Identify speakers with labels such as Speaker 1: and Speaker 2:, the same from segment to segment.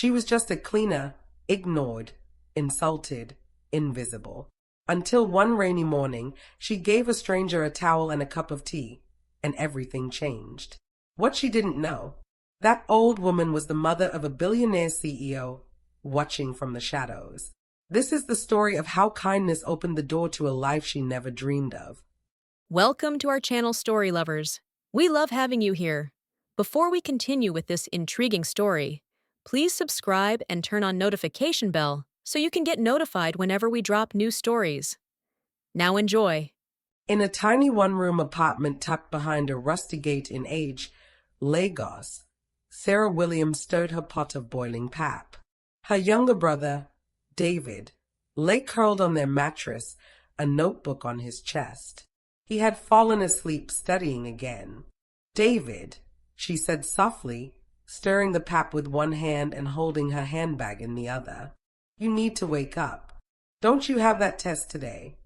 Speaker 1: She was just a cleaner, ignored, insulted, invisible. Until one rainy morning, she gave a stranger a towel and a cup of tea, and everything changed. What she didn't know, that old woman was the mother of a billionaire CEO, watching from the shadows. This is the story of how kindness opened the door to a life she never dreamed of.
Speaker 2: Welcome to our channel, Story Lovers. We love having you here. Before we continue with this intriguing story, please subscribe and turn on notification bell so you can get notified whenever we drop new stories. Now enjoy.
Speaker 1: In a tiny one-room apartment tucked behind a rusty gate in age, Lagos, Sarah Williams stirred her pot of boiling pap. Her younger brother, David, lay curled on their mattress, a notebook on his chest. He had fallen asleep studying again. "David," she said softly, stirring the pap with one hand and holding her handbag in the other. "You need to wake up. Don't you have that test today?"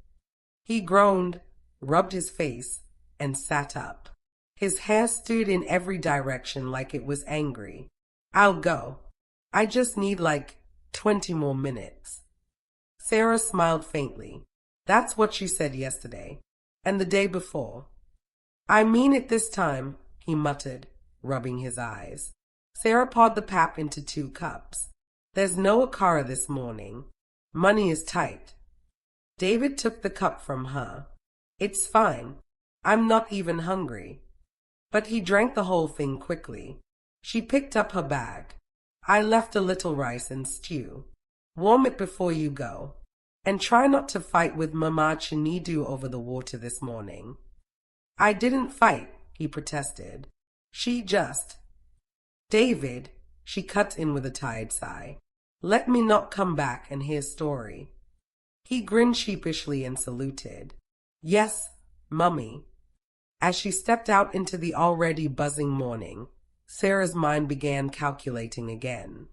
Speaker 1: He groaned, rubbed his face, and sat up. His hair stood in every direction like it was angry. "I'll go. I just need 20 more minutes." Sarah smiled faintly. That's what she said yesterday, and the day before. "I mean it this time," he muttered, rubbing his eyes. Sarah poured the pap into 2 cups. "There's no Akara this morning. Money is tight." David took the cup from her. "It's fine. I'm not even hungry." But he drank the whole thing quickly. She picked up her bag. "I left a little rice and stew. Warm it before you go. And try not to fight with Mama Chinidu over the water this morning." "I didn't fight," he protested. "She just—" "David," she cut in with a tired sigh, "let me not come back and hear story." He grinned sheepishly and saluted. "Yes, Mummy." As she stepped out into the already buzzing morning, Sarah's mind began calculating again.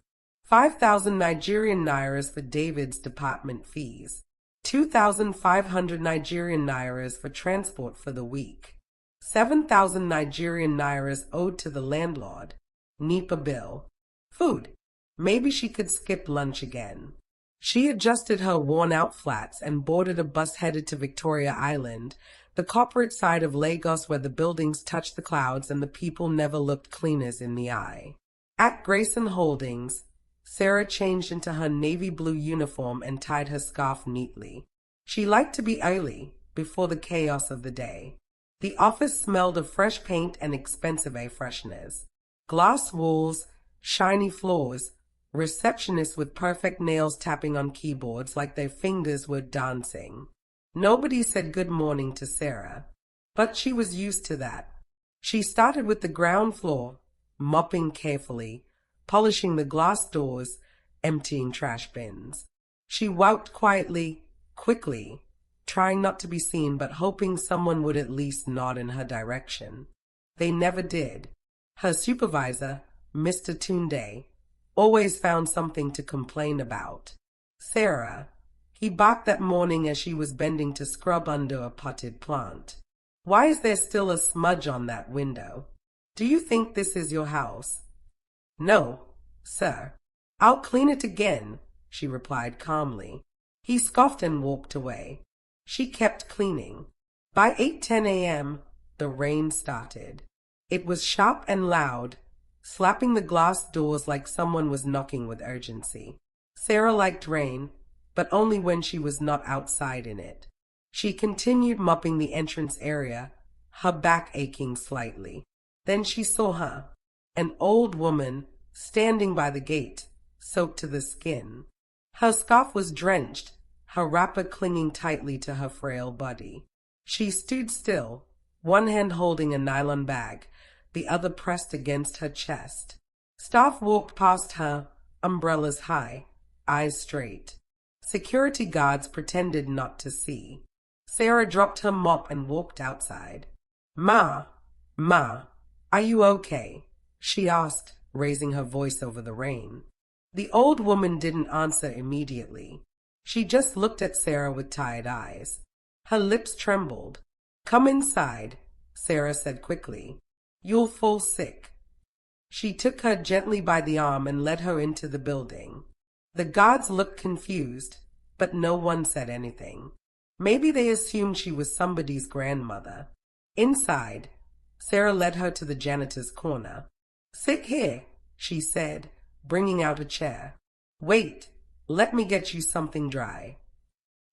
Speaker 1: 5,000 Nigerian nairas for David's department fees, 2,500 Nigerian nairas for transport for the week, 7,000 Nigerian nairas owed to the landlord, NEPA bill, food. Maybe she could skip lunch again. She adjusted her worn-out flats and boarded a bus headed to Victoria Island, the corporate side of Lagos where the buildings touched the clouds and the people never looked cleaners in the eye. At Grayson Holdings, Sarah changed into her navy blue uniform and tied her scarf neatly. She liked to be early, before the chaos of the day. The office smelled of fresh paint and expensive air fresheners. Glass walls, shiny floors, receptionists with perfect nails tapping on keyboards like their fingers were dancing. Nobody said good morning to Sarah, but she was used to that. She started with the ground floor, mopping carefully, polishing the glass doors, emptying trash bins. She walked quietly, quickly, trying not to be seen but hoping someone would at least nod in her direction. They never did. Her supervisor, Mr. Tunde, always found something to complain about. "Sarah," he barked that morning as she was bending to scrub under a potted plant. "Why is there still a smudge on that window? Do you think this is your house?" "No, sir. I'll clean it again," she replied calmly. He scoffed and walked away. She kept cleaning. By 8:10 a.m., the rain started. It was sharp and loud, slapping the glass doors like someone was knocking with urgency. Sarah liked rain, but only when she was not outside in it. She continued mopping the entrance area, her back aching slightly. Then she saw her, an old woman, standing by the gate, soaked to the skin. Her scarf was drenched, her wrapper clinging tightly to her frail body. She stood still, one hand holding a nylon bag, the other pressed against her chest. Staff walked past her, umbrellas high, eyes straight. Security guards pretended not to see. Sarah dropped her mop and walked outside. Ma, are you okay?" she asked, raising her voice over the rain. The old woman didn't answer immediately. She just looked at Sarah with tired eyes. Her lips trembled. "Come inside," Sarah said quickly. "You'll fall sick." She took her gently by the arm and led her into the building. The guards looked confused, but no one said anything. Maybe they assumed she was somebody's grandmother. Inside, Sarah led her to the janitor's corner. "Sit here," she said, bringing out a chair. "Wait, let me get you something dry."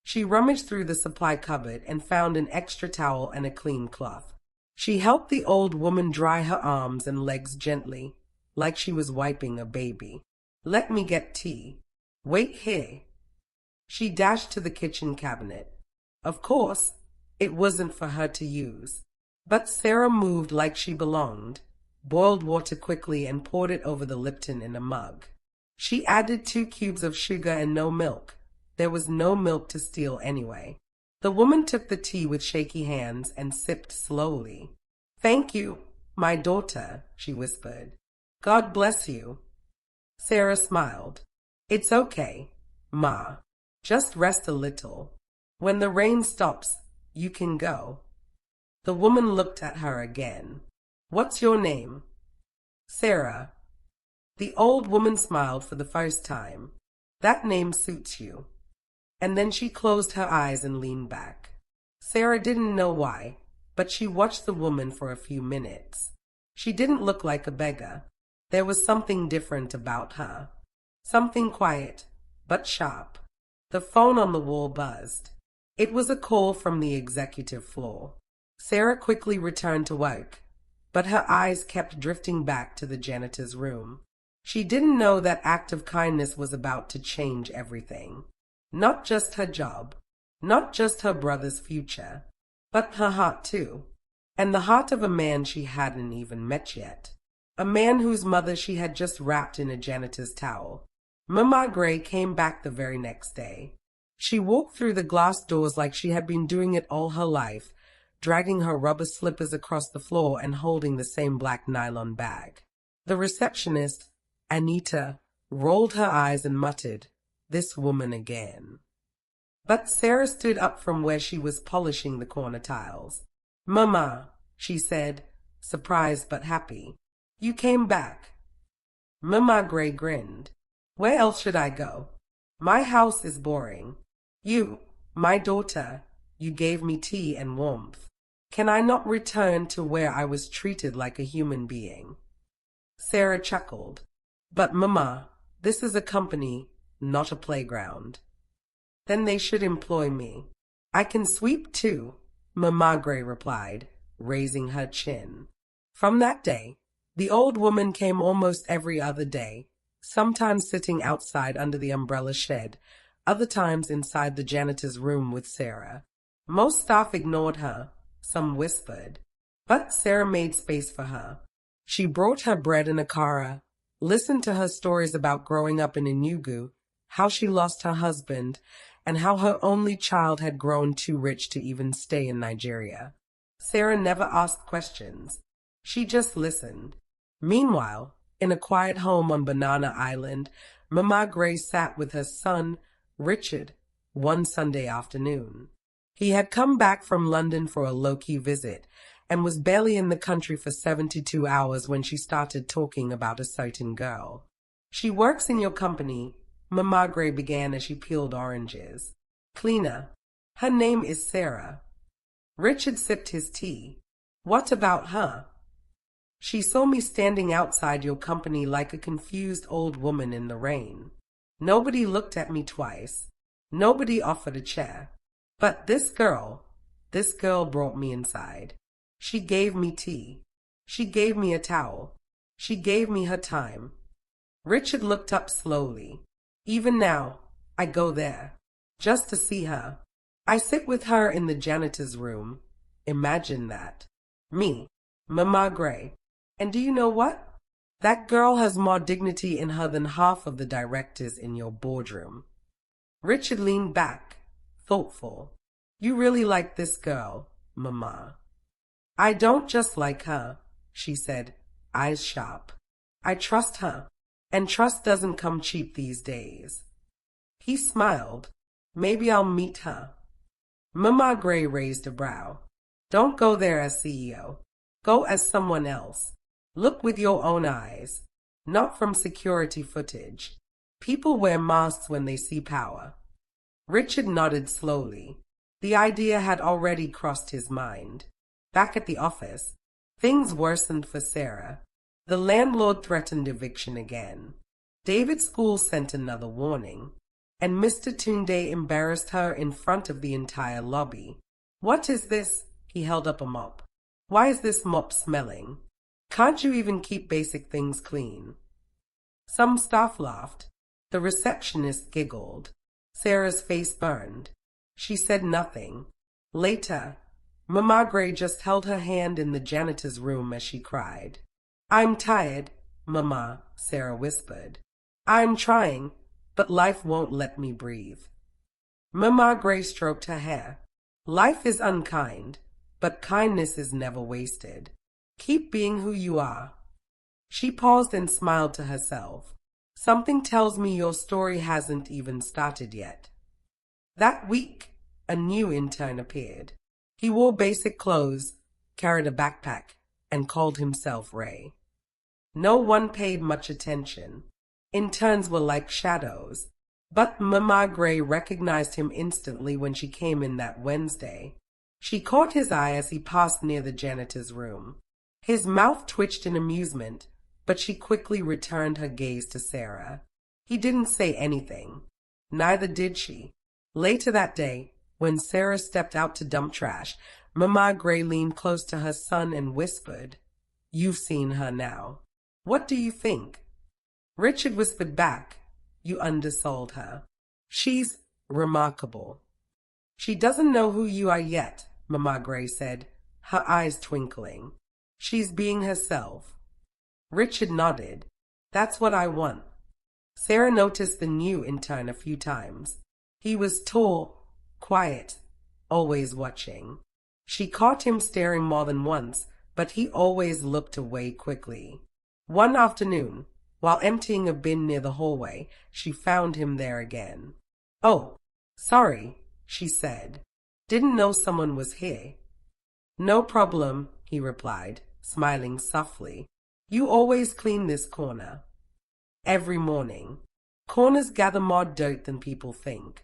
Speaker 1: She rummaged through the supply cupboard and found an extra towel and a clean cloth. She helped the old woman dry her arms and legs gently, like she was wiping a baby. "Let me get tea." "Wait here." She dashed to the kitchen cabinet. Of course, it wasn't for her to use. But Sarah moved like she belonged, boiled water quickly and poured it over the Lipton in a mug. She added 2 cubes of sugar and no milk. There was no milk to steal anyway. The woman took the tea with shaky hands and sipped slowly. "Thank you, my daughter," she whispered. "God bless you." Sarah smiled. "It's okay, Ma. Just rest a little. When the rain stops, you can go." The woman looked at her again. "What's your name?" "Sarah." The old woman smiled for the first time. "That name suits you." And then she closed her eyes and leaned back. Sarah didn't know why, but she watched the woman for a few minutes. She didn't look like a beggar. There was something different about her. Something quiet, but sharp. The phone on the wall buzzed. It was a call from the executive floor. Sarah quickly returned to work, but her eyes kept drifting back to the janitor's room. She didn't know that act of kindness was about to change everything. Not just her job, not just her brother's future, but her heart too. And the heart of a man she hadn't even met yet. A man whose mother she had just wrapped in a janitor's towel. Mama Gray came back the very next day. She walked through the glass doors like she had been doing it all her life, dragging her rubber slippers across the floor and holding the same black nylon bag. The receptionist, Anita, rolled her eyes and muttered, "This woman again." But Sarah stood up from where she was polishing the corner tiles. "Mama," she said, surprised but happy. "You came back." Mama Gray grinned. "Where else should I go? My house is boring. You, my daughter, you gave me tea and warmth. Can I not return to where I was treated like a human being?" Sarah chuckled. "But Mama, this is a company, not a playground." "Then they should employ me." "I can sweep too," Mama Gray replied, raising her chin. From that day, the old woman came almost every other day, sometimes sitting outside under the umbrella shed, other times inside the janitor's room with Sarah. Most staff ignored her, some whispered, but Sarah made space for her. She brought her bread in a kara, listened to her stories about growing up in Enugu, how she lost her husband, and how her only child had grown too rich to even stay in Nigeria. Sarah never asked questions. She just listened. Meanwhile, in a quiet home on Banana Island, Mama Gray sat with her son, Richard, one Sunday afternoon. He had come back from London for a low-key visit and was barely in the country for 72 hours when she started talking about a certain girl. "She works in your company," Mama Gray began as she peeled oranges. "Cleaner. Her name is Sarah." Richard sipped his tea. "What about her?" "She saw me standing outside your company like a confused old woman in the rain. Nobody looked at me twice. Nobody offered a chair. But this girl brought me inside. She gave me tea. She gave me a towel. She gave me her time." Richard looked up slowly. "Even now, I go there, just to see her. I sit with her in the janitor's room. Imagine that. Me, Mama Gray. And do you know what? That girl has more dignity in her than half of the directors in your boardroom." Richard leaned back, thoughtful. "You really like this girl, Mama." "I don't just like her," she said, eyes sharp. "I trust her, and trust doesn't come cheap these days." He smiled. "Maybe I'll meet her." Mama Gray raised a brow. "Don't go there as CEO. Go as someone else. Look with your own eyes, not from security footage. People wear masks when they see power. Richard nodded slowly. The idea had already crossed his mind. Back at the office, things worsened for Sarah. The landlord threatened eviction again. David's school sent another warning, and Mr. Tunde embarrassed her in front of the entire lobby. What is this? He held up a mop. Why is this mop smelling? Can't you even keep basic things clean? Some staff laughed. The receptionist giggled. Sarah's face burned. She said nothing. Later, Mama Gray just held her hand in the janitor's room as she cried. I'm tired, Mama, Sarah whispered. I'm trying, but life won't let me breathe. Mama Gray stroked her hair. Life is unkind, but kindness is never wasted. Keep being who you are. She paused and smiled to herself. Something tells me your story hasn't even started yet. That week, a new intern appeared. He wore basic clothes, carried a backpack, and called himself Ray. No one paid much attention. Interns were like shadows. But Mama Gray recognized him instantly when she came in that Wednesday. She caught his eye as he passed near the janitor's room. His mouth twitched in amusement, but she quickly returned her gaze to Sarah. He didn't say anything. Neither did she. Later that day, when Sarah stepped out to dump trash, Mama Gray leaned close to her son and whispered, You've seen her now. What do you think? Richard whispered back, You undersold her. She's remarkable. She doesn't know who you are yet, Mama Gray said, her eyes twinkling. She's being herself. Richard nodded. That's what I want. Sarah noticed the new intern a few times. He was tall, quiet, always watching. She caught him staring more than once, but he always looked away quickly. One afternoon, while emptying a bin near the hallway, she found him there again. Oh, sorry, she said. Didn't know someone was here. No problem, he replied, smiling softly. You always clean this corner. Every morning. Corners gather more dirt than people think.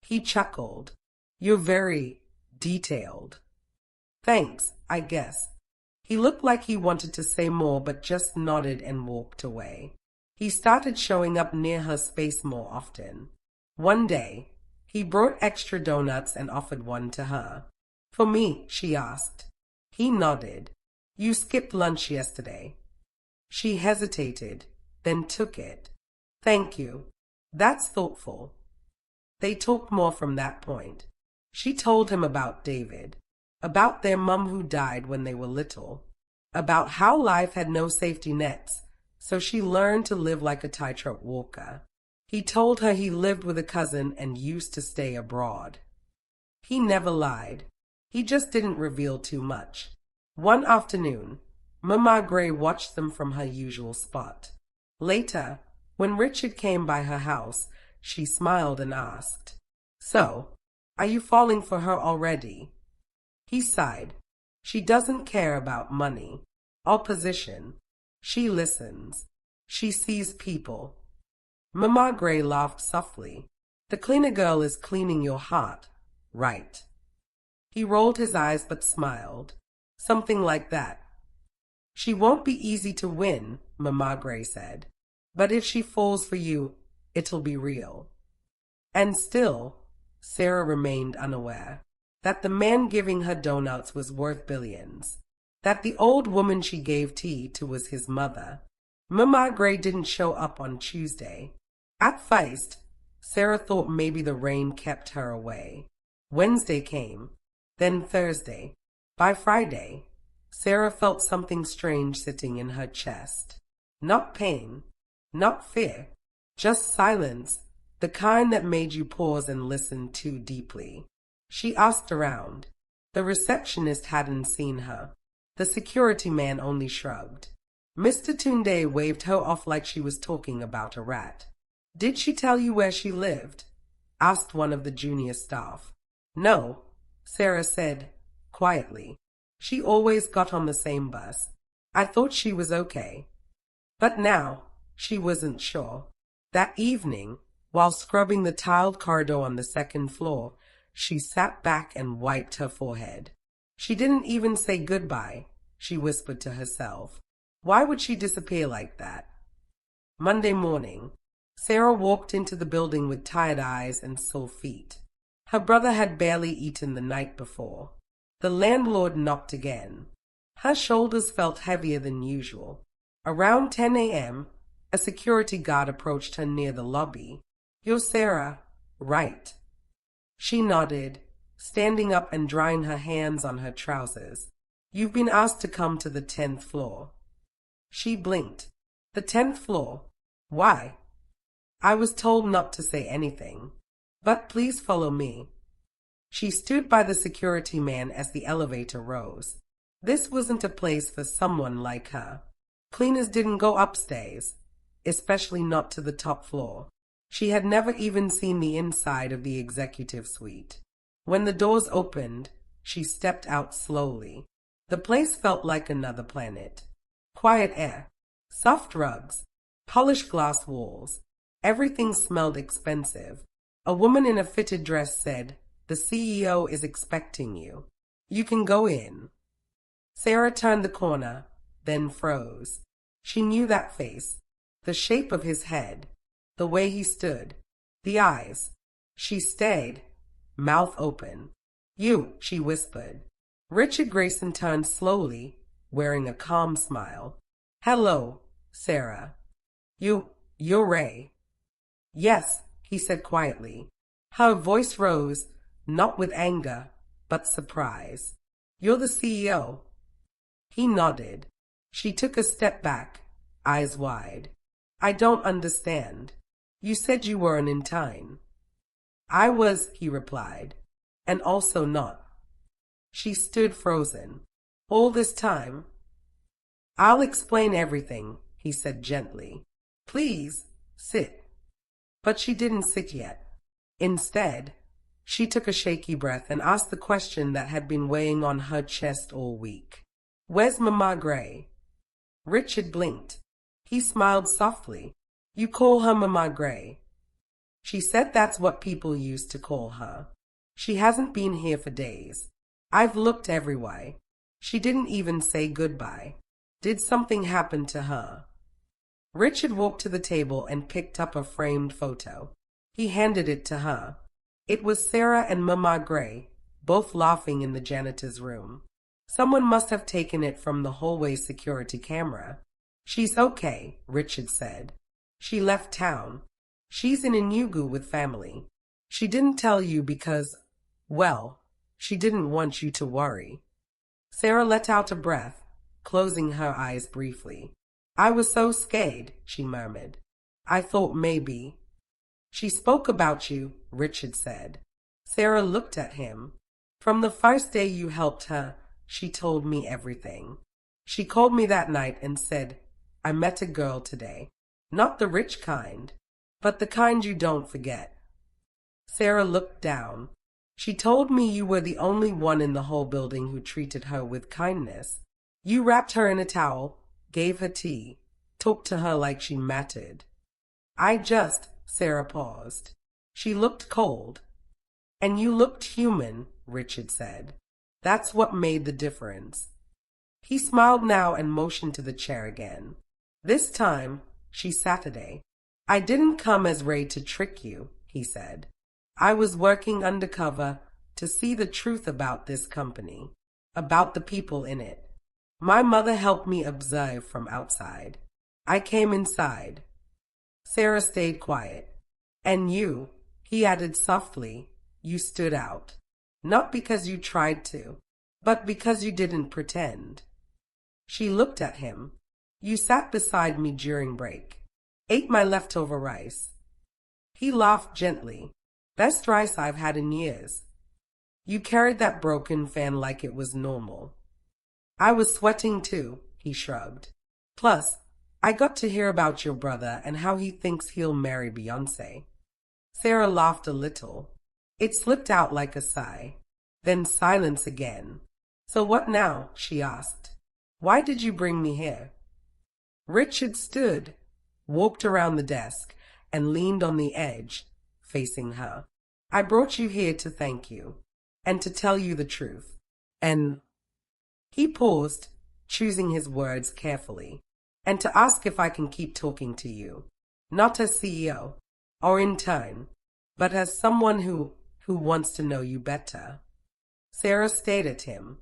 Speaker 1: He chuckled. You're very detailed. Thanks, I guess. He looked like he wanted to say more but just nodded and walked away. He started showing up near her space more often. One day, he brought extra donuts and offered one to her. For me, she asked. He nodded. You skipped lunch yesterday. She hesitated, then took it. Thank you. That's thoughtful. They talked more from that point. She told him about David, about their mum who died when they were little, about how life had no safety nets, so she learned to live like a tightrope walker. He told her he lived with a cousin and used to stay abroad. He never lied. He just didn't reveal too much. One afternoon, Mama Gray watched them from her usual spot. Later, when Richard came by her house, she smiled and asked, So, are you falling for her already? He sighed. She doesn't care about money or position. She listens. She sees people. Mama Gray laughed softly. The cleaner girl is cleaning your heart, right? He rolled his eyes but smiled. Something like that. She won't be easy to win, Mama Gray said. But if she falls for you, it'll be real. And still, Sarah remained unaware that the man giving her donuts was worth billions, that the old woman she gave tea to was his mother. Mama Gray didn't show up on Tuesday. At first, Sarah thought maybe the rain kept her away. Wednesday came, then Thursday. By Friday, Sarah felt something strange sitting in her chest. Not pain, not fear, just silence, the kind that made you pause and listen too deeply. She asked around. The receptionist hadn't seen her. The security man only shrugged. Mr. Tunde waved her off like she was talking about a rat. Did she tell you where she lived? Asked one of the junior staff. No, Sarah said, quietly. She always got on the same bus. I thought she was okay. But now, she wasn't sure. That evening, while scrubbing the tiled corridor on the second floor, she sat back and wiped her forehead. She didn't even say goodbye, she whispered to herself. Why would she disappear like that? Monday morning, Sarah walked into the building with tired eyes and sore feet. Her brother had barely eaten the night before. The landlord knocked again. Her shoulders felt heavier than usual. Around 10 a.m., a security guard approached her near the lobby. "You're Sarah, right?" She nodded, standing up and drying her hands on her trousers. "You've been asked to come to the 10th floor." She blinked. "The 10th floor? Why?" "I was told not to say anything. But please follow me." She stood by the security man as the elevator rose. This wasn't a place for someone like her. Cleaners didn't go upstairs, especially not to the top floor. She had never even seen the inside of the executive suite. When the doors opened, she stepped out slowly. The place felt like another planet. Quiet air, soft rugs, polished glass walls. Everything smelled expensive. A woman in a fitted dress said, "The CEO is expecting you. You can go in." Sarah turned the corner, then froze. She knew that face, the shape of his head, the way he stood, the eyes. She stayed, mouth open. "You," she whispered. Richard Grayson turned slowly, wearing a calm smile. "Hello, Sarah. You're Ray." "Yes," he said quietly. Her voice rose, not with anger, but surprise. "You're the CEO." He nodded. She took a step back, eyes wide. "I don't understand. You said you weren't in time." "I was," he replied, "and also not." She stood frozen. "All this time?" "I'll explain everything," he said gently. "Please, sit." But she didn't sit yet. Instead, she took a shaky breath and asked the question that had been weighing on her chest all week. "Where's Mama Gray?" Richard blinked. He smiled softly. "You call her Mama Gray?" She said that's what people used to call her. "She hasn't been here for days. I've looked everywhere. She didn't even say goodbye. Did something happen to her?" Richard walked to the table and picked up a framed photo. He handed it to her. It was Sarah and Mama Gray, both laughing in the janitor's room. Someone must have taken it from the hallway security camera. "She's okay," Richard said. "She left town. She's in Enugu with family. She didn't tell you because, well, she didn't want you to worry." Sarah let out a breath, closing her eyes briefly. "I was so scared," she murmured. "I thought maybe." "She spoke about you," Richard said. Sarah looked at him. "From the first day you helped her, she told me everything. She called me that night and said, 'I met a girl today. Not the rich kind, but the kind you don't forget.'" Sarah looked down. "She told me you were the only one in the whole building who treated her with kindness. You wrapped her in a towel, gave her tea, talked to her like she mattered." Sarah paused. She looked cold. "And you looked human," Richard said. "That's what made the difference." He smiled now and motioned to the chair again. "This time, she's Saturday. I didn't come as Ray to trick you," he said. "I was working undercover to see the truth about this company, about the people in it. My mother helped me observe from outside. I came inside." Sarah stayed quiet. "And you," he added softly, "you stood out. Not because you tried to, but because you didn't pretend." She looked at him. "You sat beside me during break, ate my leftover rice." He laughed gently. "Best rice I've had in years." "You carried that broken fan like it was normal." "I was sweating too," he shrugged. "Plus, I got to hear about your brother and how he thinks he'll marry Beyoncé." Sarah laughed a little. It slipped out like a sigh. Then silence again. "So what now?" she asked. Why did you bring me here? Richard stood, walked around the desk, and leaned on the edge, facing her. I brought you here to thank you, and to tell you the truth. And he paused, choosing his words carefully, and to ask if I can keep talking to you, not as CEO or intern, but as someone who wants to know you better. Sarah stared at him.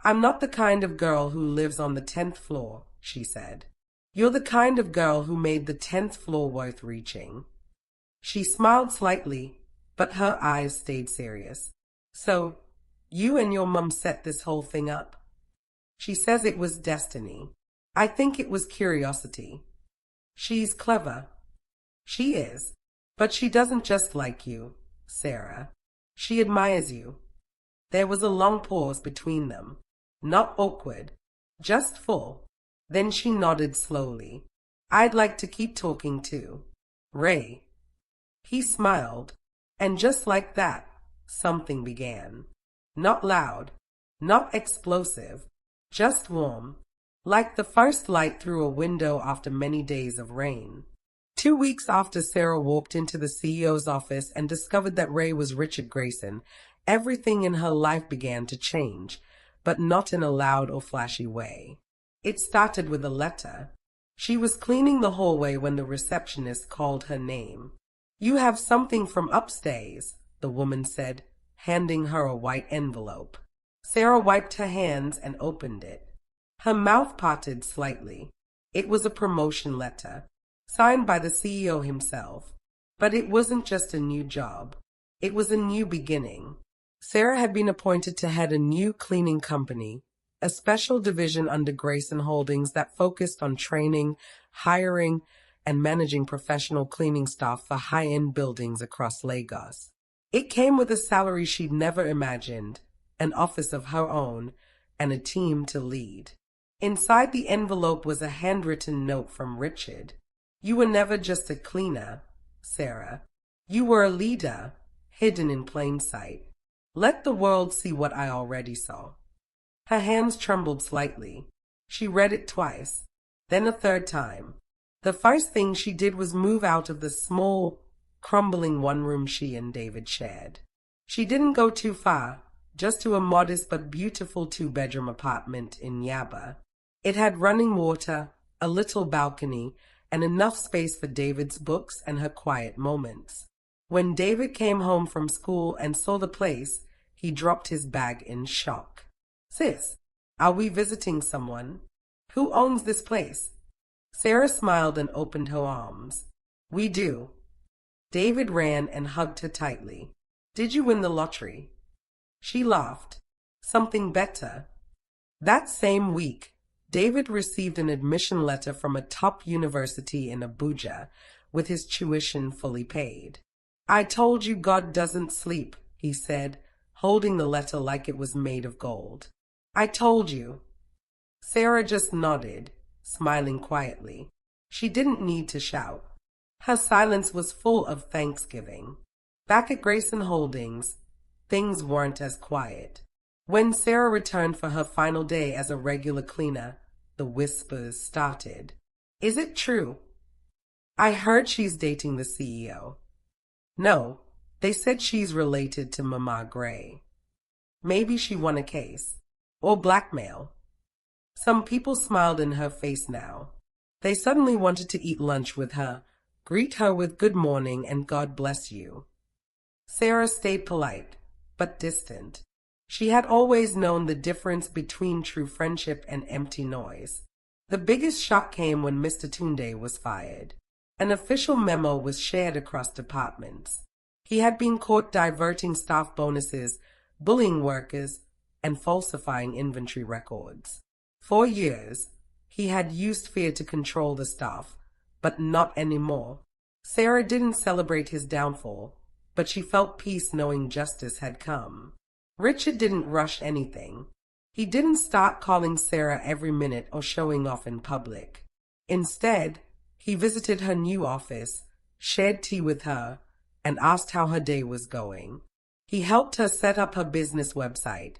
Speaker 1: I'm not the kind of girl who lives on the 10th floor, she said. You're the kind of girl who made the 10th floor worth reaching. She smiled slightly, but her eyes stayed serious. So, you and your mum set this whole thing up? She says it was destiny. I think it was curiosity. She's clever. She is. But she doesn't just like you, Sarah. She admires you. There was a long pause between them. Not awkward, just full. Then she nodded slowly. I'd like to keep talking too. Ray. He smiled, and just like that, something began. Not loud, not explosive, just warm, like the first light through a window after many days of rain. 2 weeks after Sarah walked into the CEO's office and discovered that Ray was Richard Grayson, everything in her life began to change, but not in a loud or flashy way. It started with a letter. She was cleaning the hallway when the receptionist called her name. You have something from upstairs, the woman said, handing her a white envelope. Sarah wiped her hands and opened it. Her mouth parted slightly. It was a promotion letter, signed by the CEO himself. But it wasn't just a new job. It was a new beginning. Sarah had been appointed to head a new cleaning company, a special division under Grayson Holdings that focused on training, hiring, and managing professional cleaning staff for high-end buildings across Lagos. It came with a salary she'd never imagined, an office of her own, and a team to lead. Inside the envelope was a handwritten note from Richard. You were never just a cleaner, Sarah. You were a leader, hidden in plain sight. Let the world see what I already saw. Her hands trembled slightly. She read it twice, then a third time. The first thing she did was move out of the small, crumbling one-room she and David shared. She didn't go too far, just to a modest but beautiful 2-bedroom apartment in Yaba. It had running water, a little balcony, and enough space for David's books and her quiet moments. When David came home from school and saw the place, he dropped his bag in shock. Sis, are we visiting someone? Who owns this place? Sarah smiled and opened her arms. We do. David ran and hugged her tightly. Did you win the lottery? She laughed. Something better. That same week, David received an admission letter from a top university in Abuja, with his tuition fully paid. I told you God doesn't sleep, he said, holding the letter like it was made of gold. I told you. Sarah just nodded, smiling quietly. She didn't need to shout. Her silence was full of thanksgiving. Back at Grayson Holdings, things weren't as quiet. When Sarah returned for her final day as a regular cleaner, the whispers started. Is it true? I heard she's dating the CEO. No, they said she's related to Mama Gray. Maybe she won a case. Or blackmail. Some people smiled in her face now. They suddenly wanted to eat lunch with her, greet her with good morning and God bless you. Sarah stayed polite, but distant. She had always known the difference between true friendship and empty noise. The biggest shock came when Mr. Tunde was fired. An official memo was shared across departments. He had been caught diverting staff bonuses, bullying workers, and falsifying inventory records. For years, he had used fear to control the staff, but not anymore. Sarah didn't celebrate his downfall, but she felt peace knowing justice had come. Richard didn't rush anything. He didn't start calling Sarah every minute or showing off in public. Instead, he visited her new office, shared tea with her, and asked how her day was going. He helped her set up her business website,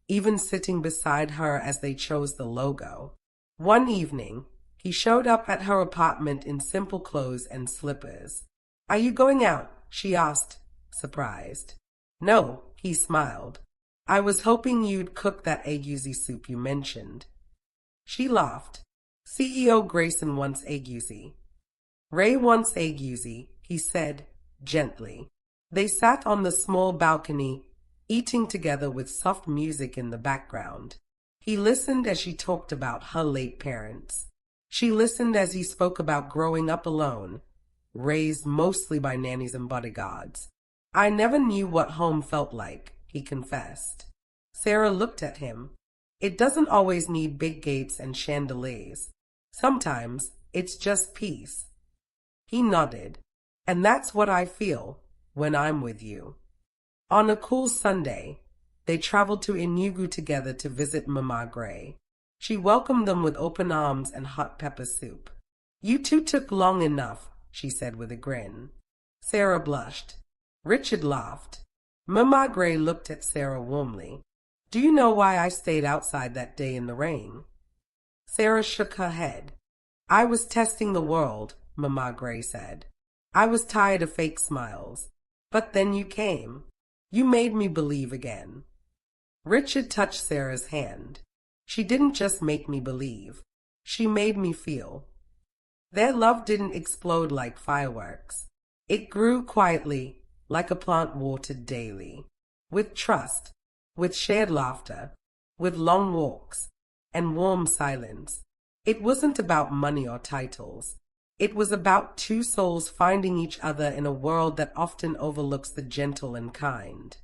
Speaker 1: even sitting beside her as they chose the logo. One evening, he showed up at her apartment in simple clothes and slippers. "Are you going out?" she asked, surprised. "No," he smiled. "I was hoping you'd cook that egusi soup you mentioned." She laughed. "CEO Grayson wants egusi." "Ray wants egusi," he said, gently. They sat on the small balcony, eating together with soft music in the background. He listened as she talked about her late parents. She listened as he spoke about growing up alone, raised mostly by nannies and bodyguards. "I never knew what home felt like," he confessed. Sarah looked at him. "It doesn't always need big gates and chandeliers. Sometimes it's just peace." He nodded. "And that's what I feel when I'm with you." On a cool Sunday, they traveled to Enugu together to visit Mama Gray. She welcomed them with open arms and hot pepper soup. "You two took long enough," she said with a grin. Sarah blushed. Richard laughed. Mama Gray looked at Sarah warmly. "Do you know why I stayed outside that day in the rain?" Sarah shook her head. "I was testing the world," Mama Gray said. "I was tired of fake smiles. But then you came. You made me believe again." Richard touched Sarah's hand. "She didn't just make me believe. She made me feel." Their love didn't explode like fireworks. It grew quietly, like a plant watered daily. With trust, with shared laughter, with long walks, and warm silence. It wasn't about money or titles. It was about two souls finding each other in a world that often overlooks the gentle and kind.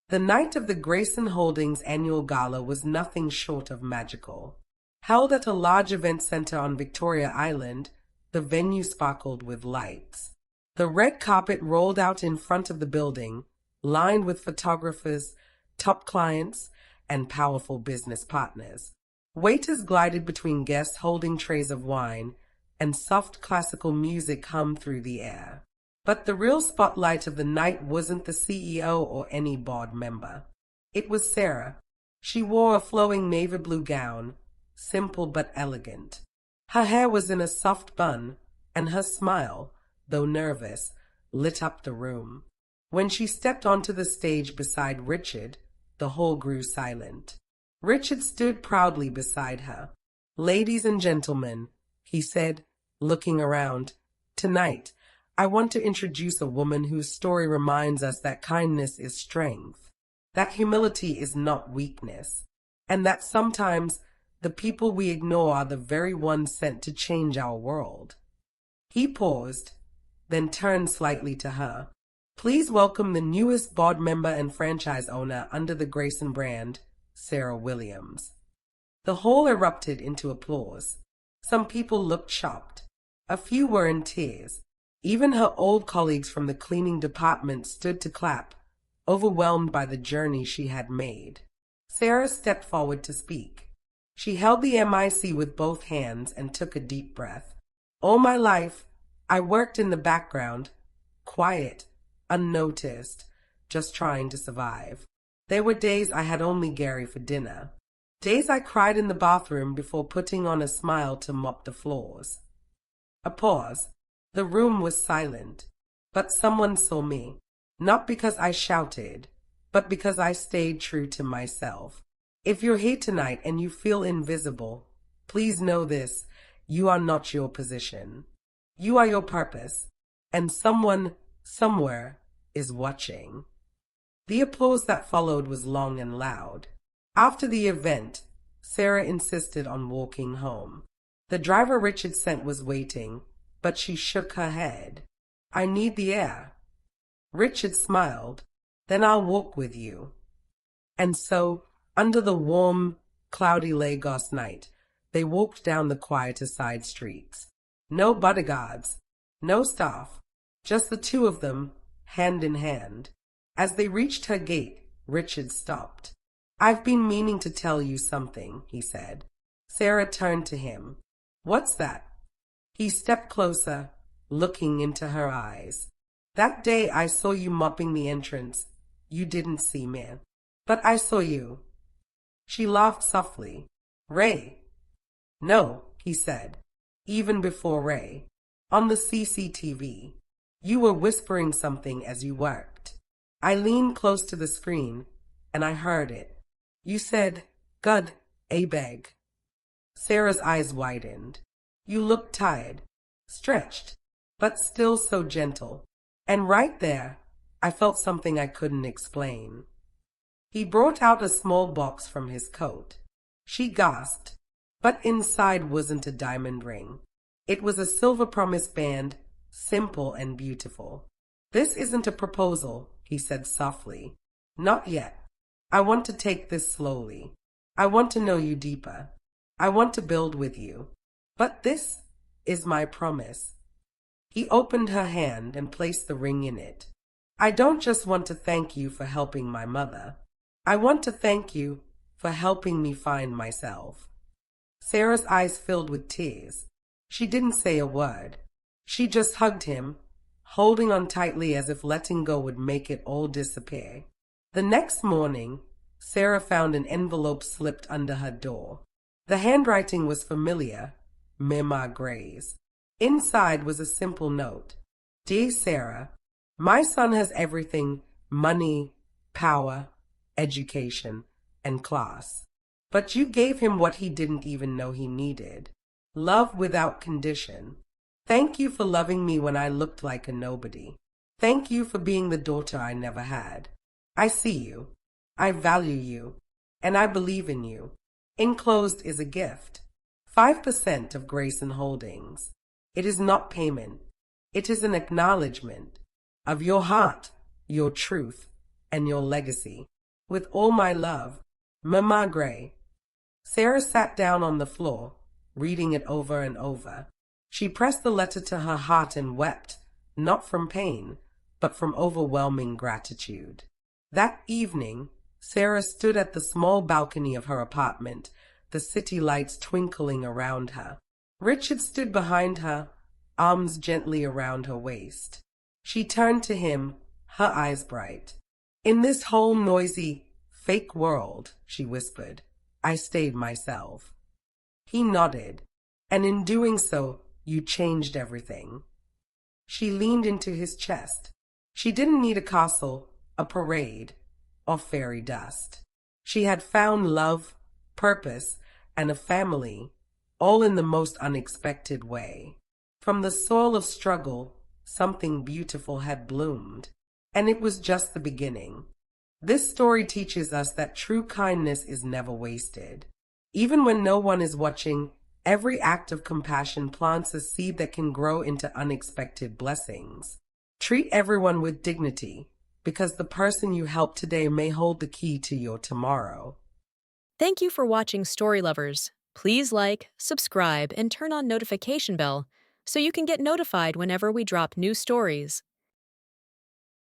Speaker 1: The night of the Grayson Holdings annual gala was nothing short of magical. Held at a large event center on Victoria Island, the venue sparkled with lights. The red carpet rolled out in front of the building, lined with photographers, top clients, and powerful business partners. Waiters glided between guests holding trays of wine, and soft classical music hummed through the air. But the real spotlight of the night wasn't the CEO or any board member. It was Sarah. She wore a flowing navy blue gown, simple but elegant. Her hair was in a soft bun, and her smile, though nervous, lit up the room. When she stepped onto the stage beside Richard, the whole grew silent. Richard stood proudly beside her. "Ladies and gentlemen," he said, looking around, "tonight, I want to introduce a woman whose story reminds us that kindness is strength, that humility is not weakness, and that sometimes the people we ignore are the very ones sent to change our world." He paused, then turned slightly to her. "Please welcome the newest board member and franchise owner under the Grayson brand, Sarah Williams." The hall erupted into applause. Some people looked shocked. A few were in tears. Even her old colleagues from the cleaning department stood to clap, overwhelmed by the journey she had made. Sarah stepped forward to speak. She held the MIC with both hands and took a deep breath. "All my life, I worked in the background, quiet, unnoticed, just trying to survive. There were days I had only Gary for dinner. Days I cried in the bathroom before putting on a smile to mop the floors." A pause. The room was silent. But someone saw me. Not because I shouted, but because I stayed true to myself. If you're here tonight and you feel invisible, please know this: you are not your position. You are your purpose. And someone, somewhere, is watching. The applause that followed was long and loud. After the event, Sarah insisted on walking home. The driver Richard sent was waiting, but she shook her head. "I need the air." Richard smiled. "Then I'll walk with you." And so, under the warm, cloudy Lagos night, they walked down the quieter side streets. No bodyguards, no staff, just the two of them, hand in hand. As they reached her gate, Richard stopped. "I've been meaning to tell you something," he said. Sarah turned to him. "What's that?" He stepped closer, looking into her eyes. "That day I saw you mopping the entrance. You didn't see me. But I saw you." She laughed softly. "Ray." "No," he said, even before Ray. On the CCTV. You were whispering something as you worked. I leaned close to the screen, and I heard it. You said, "Good, a beg." Sarah's eyes widened. You looked tired, stretched, but still so gentle. And right there, I felt something I couldn't explain. He brought out a small box from his coat. She gasped, but inside wasn't a diamond ring. It was a silver promise band, simple and beautiful. This isn't a proposal, he said softly. Not yet. I want to take this slowly. I want to know you deeper. I want to build with you. But this is my promise. He opened her hand and placed the ring in it. I don't just want to thank you for helping my mother. I want to thank you for helping me find myself. Sarah's eyes filled with tears. She didn't say a word. She just hugged him, holding on tightly as if letting go would make it all disappear. The next morning, Sarah found an envelope slipped under her door. The handwriting was familiar, Mima Gray's. Inside was a simple note. Dear Sarah, my son has everything: money, power, education, and class. But you gave him what he didn't even know he needed. Love without condition. Thank you for loving me when I looked like a nobody. Thank you for being the daughter I never had. I see you. I value you. And I believe in you. Enclosed is a gift. 5% of Grayson Holdings. It is not payment. It is an acknowledgement of your heart, your truth, and your legacy. With all my love, Mama Gray. Sarah sat down on the floor, reading it over and over. She pressed the letter to her heart and wept, not from pain, but from overwhelming gratitude. That evening, Sarah stood at the small balcony of her apartment, the city lights twinkling around her. Richard stood behind her, arms gently around her waist. She turned to him, her eyes bright. In this whole noisy, fake world, she whispered, I stayed myself. He nodded, and in doing so, you changed everything. She leaned into his chest. She didn't need a castle, a parade, or fairy dust. She had found love, purpose, and a family, all in the most unexpected way. From the soil of struggle, something beautiful had bloomed, and it was just the beginning. This story teaches us that true kindness is never wasted. Even when no one is watching, every act of compassion plants a seed that can grow into unexpected blessings. Treat everyone with dignity, because the person you help today may hold the key to your tomorrow.
Speaker 2: Thank you for watching Story Lovers. Please like, subscribe, and turn on notification bell so you can get notified whenever we drop new stories.